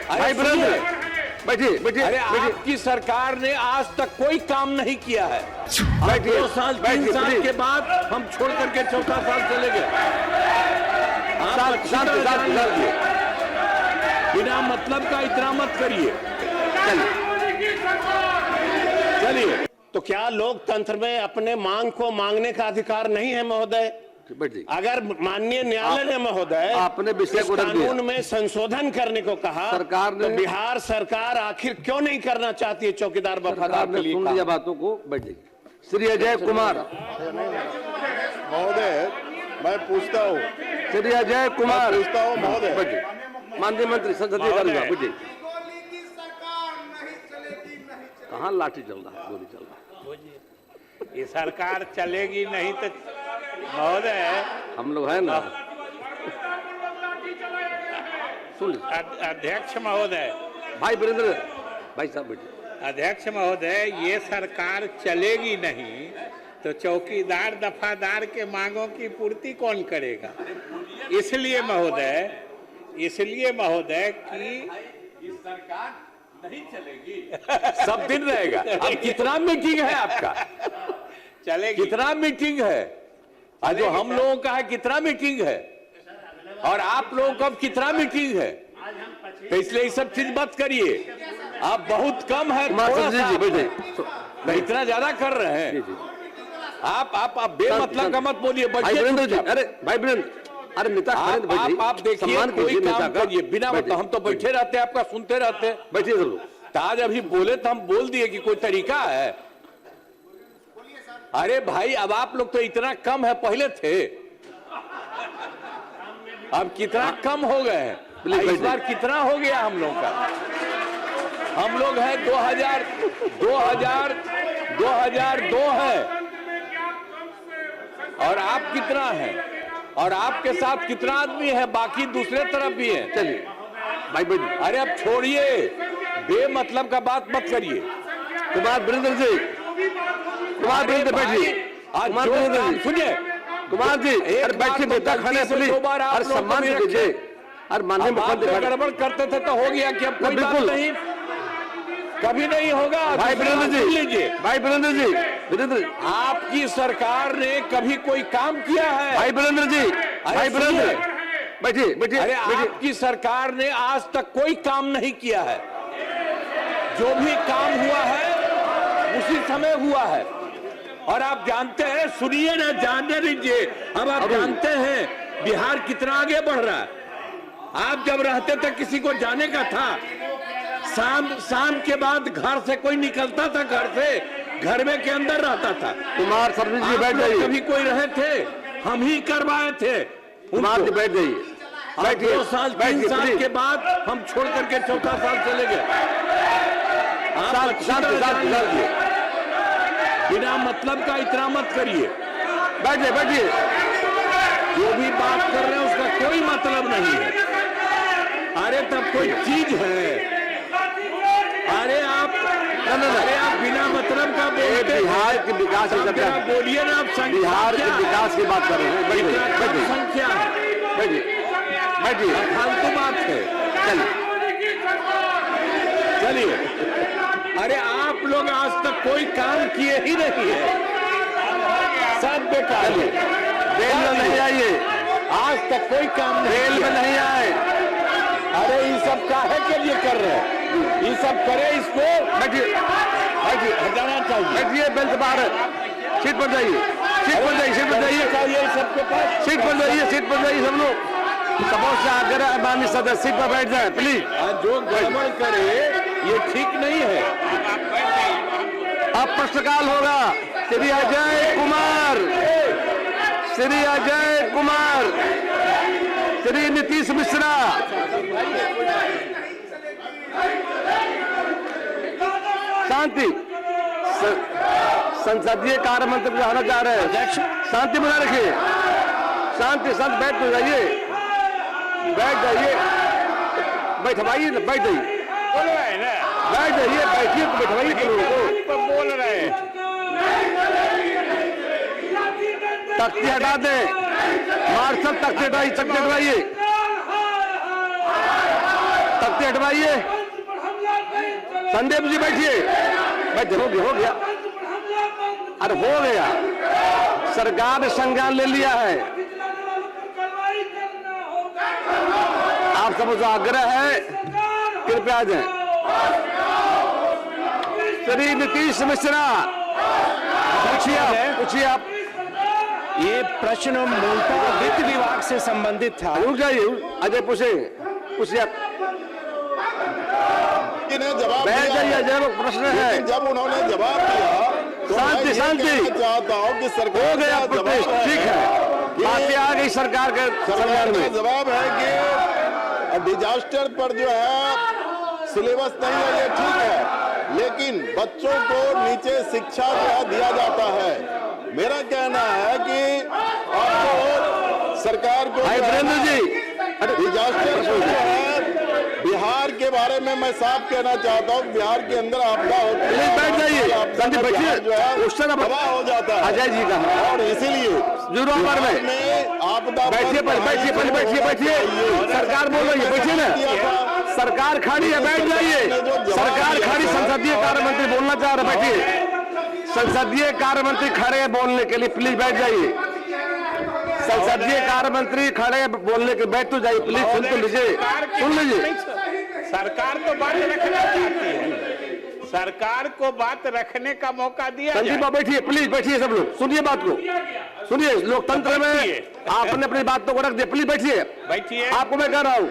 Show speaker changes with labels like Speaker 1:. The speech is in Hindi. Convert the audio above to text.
Speaker 1: भाई ब्रदर बैठिए बैठिए।
Speaker 2: अरे आपकी सरकार ने आज तक कोई काम नहीं किया है। 2 साल 3 साल के बाद हम छोड़ करके 4था साल चले गए। बिना मतलब का इतना मत करिए। चलिए।
Speaker 3: तो क्या लोकतंत्र में अपने मांग को मांगने का अधिकार नहीं है महोदय? अगर माननीय न्यायालय ने महोदय
Speaker 1: आपने विषय को रख दिया,
Speaker 3: कानून में संशोधन करने को कहा,
Speaker 1: सरकार ने,
Speaker 3: तो बिहार सरकार आखिर क्यों नहीं करना चाहती है चौकीदार वफादार के लिए?
Speaker 1: सुन लिया बातों को, बैठ जाइए। श्री अजय कुमार
Speaker 4: महोदय, मैं पूछता हूँ,
Speaker 1: श्री अजय कुमार
Speaker 4: पूछता हूँ महोदय,
Speaker 1: माननीय मंत्री संसदीय कार्य विभाग, बुझिए कहाँ लाठी चल रहा है, गोली चल रहा है।
Speaker 5: ये सरकार चलेगी नहीं तो महोदय
Speaker 1: हम लोग है ना। सुन
Speaker 5: अध्यक्ष महोदय,
Speaker 1: भाई वीरेंद्र भाई साहब बैठिए।
Speaker 5: अध्यक्ष महोदय, ये सरकार चलेगी नहीं तो चौकीदार दफादार के मांगों की पूर्ति कौन करेगा? इसलिए महोदय कि
Speaker 2: सरकार नहीं चलेगी, सब दिन रहेगा। अब कितना मीटिंग है आपका?
Speaker 5: चलेगी।
Speaker 2: कितना मीटिंग है? आज जो हम लोगों का है कितना मीटिंग है, और आप लोगों का कितना मीटिंग है? तो इसलिए ये सब चीज मत करिए। आप बहुत कम है, इतना ज्यादा कर रहे हैं आप बेमतलब का मत बोलिए।
Speaker 1: भाई वीरेंद्र जी, अरे भाई वीरेंद्र, अरे नेता
Speaker 2: आप देखिए, कोई काम करिए बिना मतलब। हम तो बैठे रहते हैं, आपका सुनते रहते हैं।
Speaker 1: बैठिए सब लोग।
Speaker 2: आज अभी बोले तो हम बोल दिए कि कोई तरीका है? अरे भाई, अब आप लोग तो इतना कम है, पहले थे, अब कितना कम हो गए हैं। इस बार कितना हो गया हम लोग का? हम लोग है 2002 है, और आप कितना है, और आपके साथ कितना आदमी है, बाकी दूसरे तरफ भी है।
Speaker 1: चलिए भाई बैठिए।
Speaker 2: अरे अब छोड़िए, बेमतलब का बात मत करिए।
Speaker 1: कुमार वीरेंद्र जी, कुमार वीरेंद्र बैठिए। कुमार वीरेंद्र जी सुनिए, कुमार जी अरे बैठिए, नेता खड़े प्लीज, अरे सम्मान दीजिए। अरे माननीय मुख्यमंत्री
Speaker 2: गड़बड़ करते थे तो हो गया कि अब कोई बात नहीं, कभी नहीं होगा।
Speaker 1: भाई वीरेंद्र जी लीजिए। भाई वीरेंद्र जी, वीरेंद्र
Speaker 2: आपकी सरकार ने कभी कोई काम किया है?
Speaker 1: भाई वीरेंद्र जी, भाई वीरेंद्र बैठिए बैठिए।
Speaker 2: अरे आपकी सरकार ने आज तक कोई काम नहीं किया है। जो भी काम हुआ है उसी समय हुआ है, और आप जानते हैं, सुनिए ना, जानने दीजिए। अब आप जानते हैं बिहार कितना आगे बढ़ रहा है। आप जब रहते थे किसी को जाने का था, शाम के बाद घर से कोई निकलता था, घर में के अंदर रहता था।
Speaker 1: कुमार सर्विस जी बैठ जाइए।
Speaker 2: कभी कोई रहे थे, हम ही करवाए थे।
Speaker 1: कुमार जी बैठ जाइए।
Speaker 2: 2 साल 3 साल के बाद हम छोड़ करके 4था साल चले गए। बिना मतलब का इतना मत करिए।
Speaker 1: बैठिए बैठिए।
Speaker 2: जो भी बात कर रहे हैं उसका कोई मतलब नहीं है। अरे तब कोई चीज है? अरे आप बिना मतलब का बोलते।
Speaker 1: बिहार के विकास की
Speaker 2: बोलिए ना, आप
Speaker 1: बिहार के विकास की बात कर रहे हैं।
Speaker 2: संख्या है,
Speaker 1: बैठिए बैठिए,
Speaker 2: फालतू बात है। चलिए। अरे आप लोग आज तक कोई काम किए ही नहीं है, सब बेकार है।
Speaker 1: रेल में नहीं आइए,
Speaker 2: आज तक कोई काम
Speaker 1: रेल में नहीं आए।
Speaker 2: अरे ये सब काहे के लिए कर रहे हैं? ये सब करे, इसको
Speaker 1: बैठिए बैठिए,
Speaker 2: हटाना चाहिए।
Speaker 1: बैठिए, बेंच बाहर, सीट पर जाइए, सीट पर जाइए, सीट पर जाइए,
Speaker 2: सबके पास
Speaker 1: सीट पर जाइए, सीट पर जाइए। सब लोग सपोज से अगर माननीय सदस्य सीट पर बैठ जाए प्लीज।
Speaker 2: जो गड़बड़ करे ये ठीक नहीं है।
Speaker 1: अब प्रश्नकाल होगा। श्री अजय कुमार, श्री अजय कुमार, श्री नीतीश मिश्रा। शांति। संसदीय कार्य मंत्री बुलाना चाह रहे हैं। शांति बना रखिए, शांति। शांति, बैठ जाइए, बैठ जाइए, बैठवाइए, बैठ जाइए, बैठ जाइए, बैठिए, बैठवाइए लोगों को।
Speaker 5: बोल रहे हैं,
Speaker 1: तख्ती हटा दें, मार्शल तख्ती हटाइए, तख्ती हटवाइए, तख्ती शांति हटवाइए। संदीप जी बैठिए, बैठे, हो गया, अरे हो गया, सरकार ने संज्ञान ले लिया है। आप सबसे आग्रह है, कृपया जाए। श्री नीतीश मिश्रा, पूछिए आप।
Speaker 6: ये प्रश्न मूलतः वित्त विभाग से संबंधित था।
Speaker 1: रुक जाइए, अजय पूछिए आप।
Speaker 4: जवाब
Speaker 1: बैठ जाइए, अजय प्रश्न है।
Speaker 4: जब उन्होंने जवाब दिया तो
Speaker 1: शांति
Speaker 4: चाहता हूँ कि सरकार
Speaker 1: हो गया प्रोटेस्ट, ठीक है, बातें आ गई सरकार के संज्ञान में।
Speaker 4: जवाब है कि डिजास्टर पर जो है सिलेबस नहीं है, ये ठीक है, लेकिन बच्चों को नीचे शिक्षा जो दिया जाता है। मेरा कहना है कि आपको सरकार को
Speaker 1: वीरेंद्र जी,
Speaker 4: डिजास्टर जो है बिहार के बारे में मैं साफ कहना चाहता हूँ, बिहार के अंदर आपदा होती है,
Speaker 1: बैठ जाइए,
Speaker 4: जो है तबाह हो जाता है
Speaker 1: अजय जी का,
Speaker 4: और इसीलिए
Speaker 1: बिहार में
Speaker 4: आपदा
Speaker 1: बैठिए, बैठिए, सरकार बोल रही है, बैठिए ना, सरकार खड़ी है, बैठ जाइए, सरकार खड़ी, संसदीय कार्य मंत्री बोलना चाह रहे, बैठिए, संसदीय कार्य मंत्री खड़े हैं बोलने के लिए, प्लीज बैठ जाइए। संसदीय कार्य मंत्री खड़े हैं बोलने के, बैठ तो जाइए प्लीज, सुन तो लीजिए, सुन लीजिए।
Speaker 5: सरकार तो बात रखना चाहती है, सरकार को बात रखने का मौका दिया।
Speaker 1: संदीप बाबू बैठिए, प्लीज बैठिए, सब लोग सुनिए बात को, सुनिए। लोकतंत्र में आपने अपनी बातों को रख दिया, प्लीज बैठिए।
Speaker 5: बैठिए,
Speaker 1: आपको मैं कह रहा हूँ,